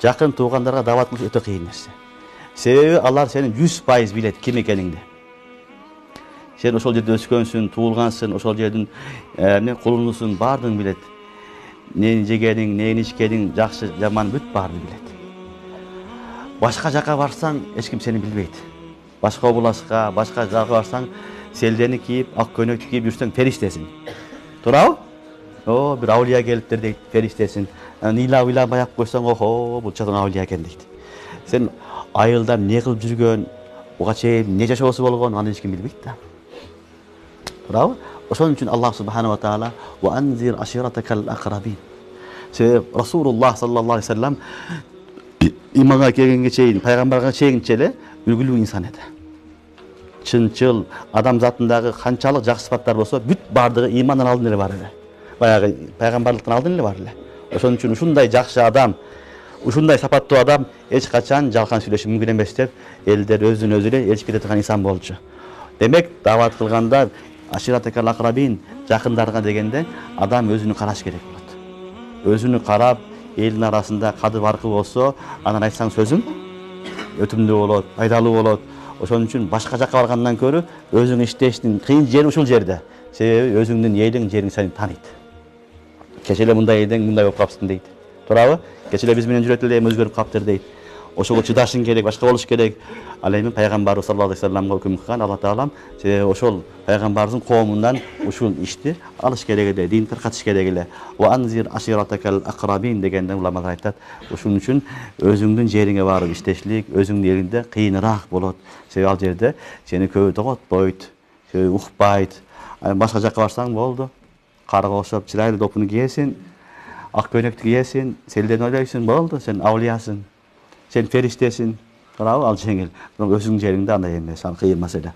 жакын туугандарга даават кылыш өтө кыйын нерсе. Себеби алар сени 100% билет ким экениңди. Сен ошол жерде өскөнсүң, туулгансың, ошол жердин кулунусуң, баардыгын билет. Нени жегениң, нени ичкениң, жакшы, жаман бүт баарын билет. Башка жака барсаң, эч ким сени билбейт. Башка областка, башка жака барсаң, селдени кийип, ак көйнөктү кийип жүрсөң, фериштесиң. Туурабы? О, бир аулия келиптир дейт, фериштесиң. Ыйлап аяп койсоң, охо, бул чоң аулия экен дейт. Сен айылда эмне кылып жүргөн, буга чейин эмне жашоосу болгон, аны эч ким билбейт да. Туурабы? Ошон үчүн Аллах субхана ва таала ва анзир аширатакал акрабин. Себеп Расулуллах саллаллаху алейхи ва саллям иманга келгенге чейин, пайгамбарга чейинче эле үлгүлүү инсан эди. Чынчыл, адам затындагы канчалык жакшы сыпаттар болсо, бүт бардыгы имандан алдын эле бар эле. Баягы пайгамбарлыктан алдын эле бар эле. Ошон үчүн ушундай жакшы адам, ушундай сапаттуу адам эч качан жалган сүйлөшү мүмкүн эмес деп, элдер өзүн өзү эле элчип кете турган инсан болчу. Демек, даават кылганда аширатакал акрабин, жакындарга дегенде адам өзүнү караш керек болот. Өзүнү карап, элдин арасында кадыр баркы болсо, анан айтсаң сөзүң өтүмдүү болот, пайдалуу болот. Ошон үчүн башка жакка баргандан көрө өзүң иштештин кыйын жери ушул жерде. Себеби өзүңдүн элиң, жериң сени тааныйт. Кече эле мындай элең, мындай болуп калыпсың дейт. Туурабы? Кече эле биз менен жүрөт эле, эми өзгөрүп калыптыр дейт. Ошого чыдашың керек, башка болуш керек. Ал эми пайгамбар саллаллаху алейхи ва салламга өкүм кылган Алла таалам, ошол пайгамбардын коомундан ушул ишти алыш керек эле, дин таркатыш керек эле. Ва анзир аширатакал акрабин дегенде уламалар айтат. Ошон үчүн өзүңдүн жериңе барып иштешлик, өзүңдүн элиңде кыйыныраак болот. Себеби ал жерде сени көбү тоготпойт, көбү укпайт. Башка жакка барсаң болду. Карга окшоп чырайлуу допуну кийесиң, ак көйнөктү кийесиң, селден ойлойсуң, болду, сен аулиясың. Сен фериштесиң. Туурабы? Ал жеңил. Бирок өзүңдүн жериңде андай эмес, ал кыйын маселе.